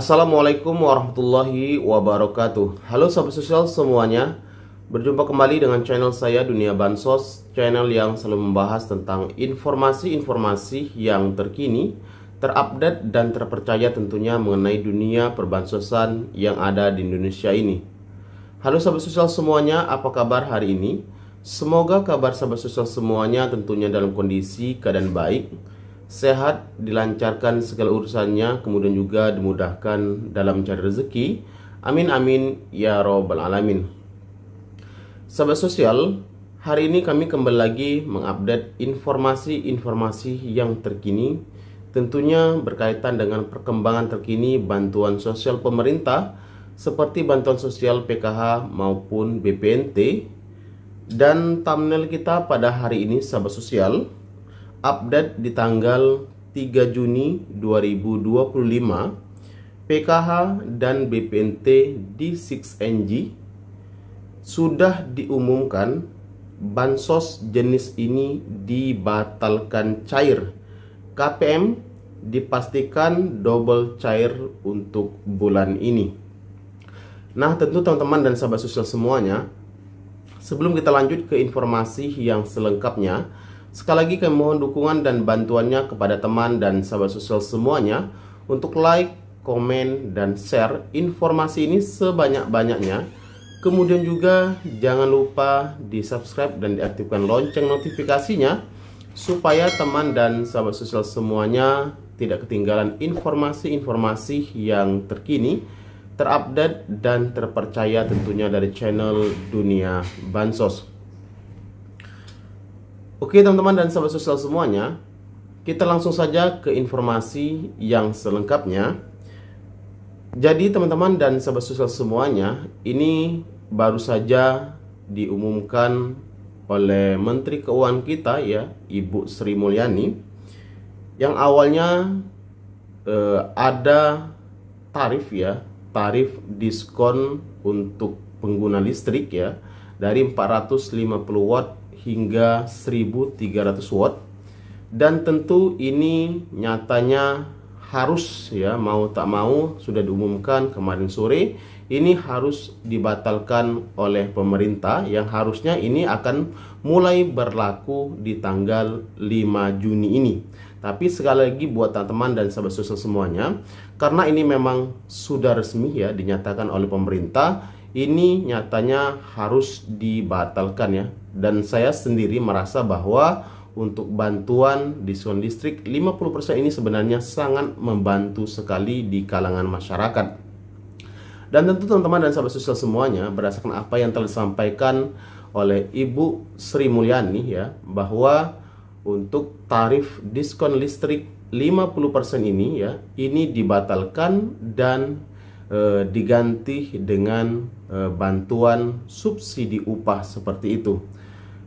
Assalamualaikum warahmatullahi wabarakatuh. Halo sahabat sosial semuanya, berjumpa kembali dengan channel saya Dunia Bansos, channel yang selalu membahas tentang informasi-informasi yang terkini, terupdate dan terpercaya tentunya mengenai dunia perbansosan yang ada di Indonesia ini. Halo sahabat sosial semuanya, apa kabar hari ini? Semoga kabar sahabat sosial semuanya tentunya dalam kondisi keadaan baik, sehat, dilancarkan segala urusannya, kemudian juga dimudahkan dalam mencari rezeki. Amin amin ya robbal alamin. Sahabat sosial, hari ini kami kembali lagi mengupdate informasi-informasi yang terkini, tentunya berkaitan dengan perkembangan terkini bantuan sosial pemerintah seperti bantuan sosial PKH maupun BPNT. Dan thumbnail kita pada hari ini sahabat sosial, update di tanggal 3 Juni 2025, PKH dan BPNT di 6NG sudah diumumkan bansos jenis ini dibatalkan cair. KPM dipastikan double cair untuk bulan ini. Nah, tentu teman-teman dan sahabat sosial semuanya, sebelum kita lanjut ke informasi yang selengkapnya, sekali lagi kami mohon dukungan dan bantuannya kepada teman dan sahabat sosial semuanya untuk like, komen, dan share informasi ini sebanyak-banyaknya. Kemudian juga jangan lupa di subscribe dan diaktifkan lonceng notifikasinya supaya teman dan sahabat sosial semuanya tidak ketinggalan informasi-informasi yang terkini, terupdate, dan terpercaya tentunya dari channel Dunia Bansos. Oke teman-teman dan sahabat sosial semuanya, kita langsung saja ke informasi yang selengkapnya. Jadi teman-teman dan sahabat sosial semuanya, ini baru saja diumumkan oleh Menteri Keuangan kita ya, Ibu Sri Mulyani, yang awalnya ada tarif diskon untuk pengguna listrik ya, dari 450 watt hingga 1300 watt. Dan tentu ini nyatanya harus ya, mau tak mau sudah diumumkan kemarin sore, ini harus dibatalkan oleh pemerintah, yang harusnya ini akan mulai berlaku di tanggal 5 Juni ini. Tapi sekali lagi buat teman-teman dan sahabat sosial semuanya, karena ini memang sudah resmi ya dinyatakan oleh pemerintah, ini nyatanya harus dibatalkan ya. Dan saya sendiri merasa bahwa untuk bantuan diskon listrik 50% ini sebenarnya sangat membantu sekali di kalangan masyarakat. Dan tentu teman-teman dan sahabat sosial semuanya, berdasarkan apa yang telah disampaikan oleh Ibu Sri Mulyani ya, bahwa untuk tarif diskon listrik 50% ini ya, ini dibatalkan dan diganti dengan bantuan subsidi upah seperti itu.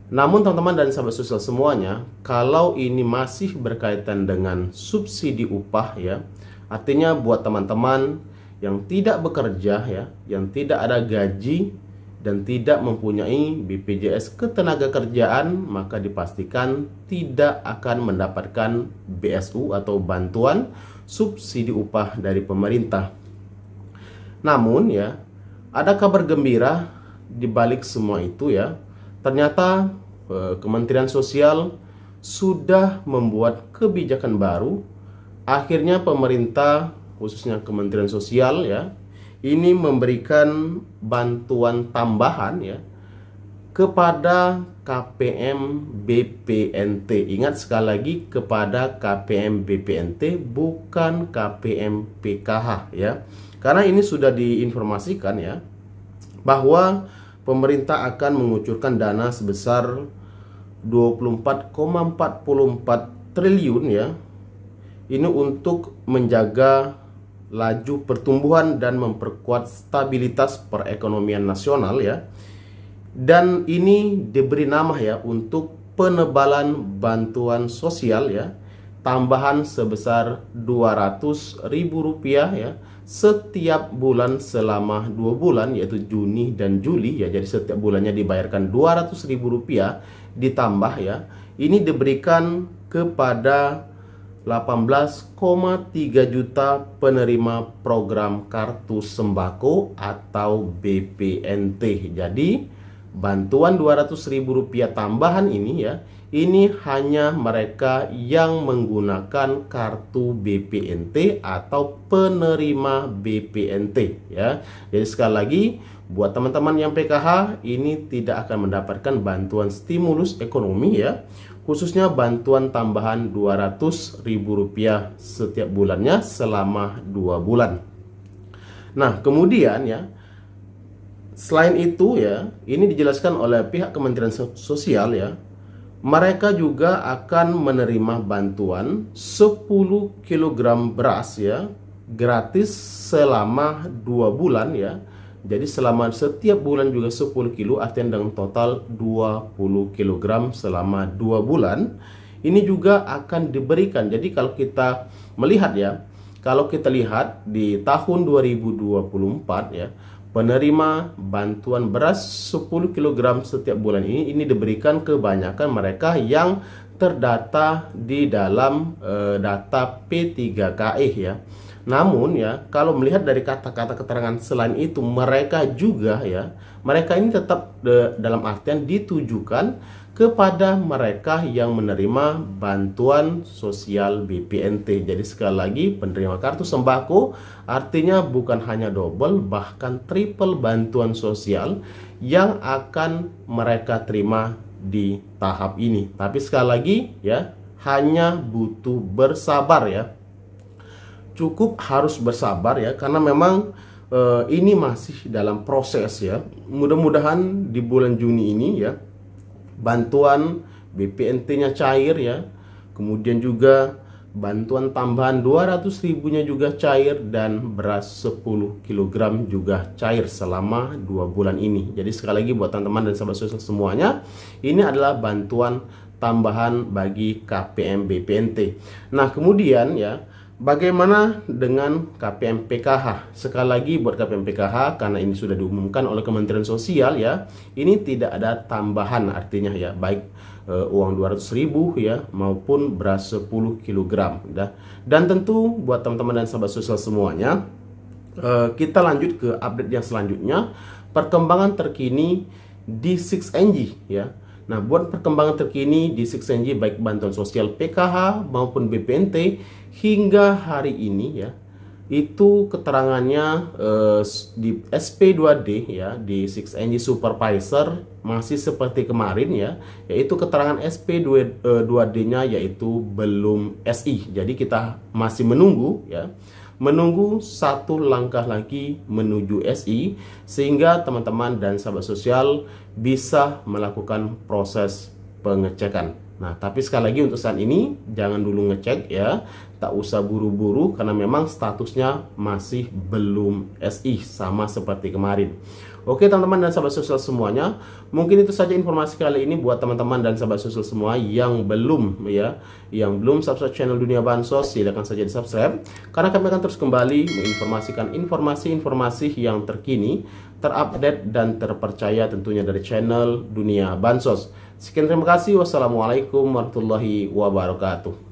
Namun teman-teman dan sahabat sosial semuanya, kalau ini masih berkaitan dengan subsidi upah ya, artinya buat teman-teman yang tidak bekerja ya, yang tidak ada gaji dan tidak mempunyai BPJS Ketenagakerjaan, maka dipastikan tidak akan mendapatkan BSU atau bantuan subsidi upah dari pemerintah. Namun ya, ada kabar gembira di balik semua itu ya. Ternyata Kementerian Sosial sudah membuat kebijakan baru. Akhirnya pemerintah, khususnya Kementerian Sosial ya, ini memberikan bantuan tambahan ya kepada KPM BPNT. Ingat sekali lagi, kepada KPM BPNT, bukan KPM PKH ya. Karena ini sudah diinformasikan ya, bahwa pemerintah akan mengucurkan dana sebesar 24,44 triliun ya. Ini untuk menjaga laju pertumbuhan dan memperkuat stabilitas perekonomian nasional ya. Dan ini diberi nama ya, untuk penebalan bantuan sosial ya, tambahan sebesar Rp200.000 ya, setiap bulan selama 2 bulan, yaitu Juni dan Juli ya. Jadi setiap bulannya dibayarkan Rp200.000 ditambah ya. Ini diberikan kepada 18,3 juta penerima program kartu sembako atau BPNT. Jadi bantuan Rp200.000 tambahan ini ya, ini hanya mereka yang menggunakan kartu BPNT atau penerima BPNT ya. Jadi sekali lagi, buat teman-teman yang PKH ini tidak akan mendapatkan bantuan stimulus ekonomi ya, khususnya bantuan tambahan Rp200.000 setiap bulannya selama 2 bulan. Nah, kemudian ya, selain itu ya, ini dijelaskan oleh pihak Kementerian Sosial ya, mereka juga akan menerima bantuan 10 kg beras ya, gratis selama 2 bulan ya. Jadi selama setiap bulan juga 10 kilo, artinya dengan total 20 kg selama 2 bulan. Ini juga akan diberikan. Jadi kalau kita melihat ya, kalau kita lihat di tahun 2024 ya, penerima bantuan beras 10 kg setiap bulan ini diberikan kebanyakan mereka yang terdata di dalam data P3KE ya. Namun ya, kalau melihat dari kata-kata keterangan selain itu, mereka juga ya, mereka ini tetap dalam artian ditujukan kepada mereka yang menerima bantuan sosial BPNT. Jadi sekali lagi, penerima kartu sembako artinya bukan hanya double, bahkan triple bantuan sosial yang akan mereka terima di tahap ini. Tapi sekali lagi ya, hanya butuh bersabar ya. Cukup harus bersabar ya, karena memang ini masih dalam proses ya. Mudah-mudahan di bulan Juni ini ya, bantuan BPNT-nya cair ya. Kemudian juga bantuan tambahan 200.000-nya juga cair, dan beras 10 kg juga cair selama 2 bulan ini. Jadi sekali lagi buat teman-teman dan sahabat sosial semuanya, ini adalah bantuan tambahan bagi KPM BPNT. Nah, kemudian ya, bagaimana dengan KPM PKH? Sekali lagi buat KPM PKH, karena ini sudah diumumkan oleh Kementerian Sosial ya, ini tidak ada tambahan artinya ya, baik uang 200.000 ya maupun beras 10 kg ya. Dan tentu buat teman-teman dan sahabat sosial semuanya, kita lanjut ke update yang selanjutnya, perkembangan terkini di 6NG ya. Nah, buat perkembangan terkini di 6NG baik bantuan sosial PKH maupun BPNT hingga hari ini ya, itu keterangannya di SP2D ya, di 6NG Supervisor masih seperti kemarin ya, yaitu keterangan SP2D-nya yaitu belum SI. Jadi kita masih menunggu ya, menunggu satu langkah lagi menuju SI, sehingga teman-teman dan sahabat sosial bisa melakukan proses pengecekan. Nah, tapi sekali lagi untuk saat ini jangan dulu ngecek ya, tak usah buru-buru karena memang statusnya masih belum SI sama seperti kemarin. Oke teman-teman dan sahabat sosial semuanya, mungkin itu saja informasi kali ini buat teman-teman dan sahabat sosial semua yang belum ya, yang belum subscribe channel Dunia Bansos, silakan saja di subscribe, karena kami akan terus kembali menginformasikan informasi-informasi yang terkini, terupdate dan terpercaya tentunya dari channel Dunia Bansos. Sekian, terima kasih. Wassalamualaikum warahmatullahi wabarakatuh.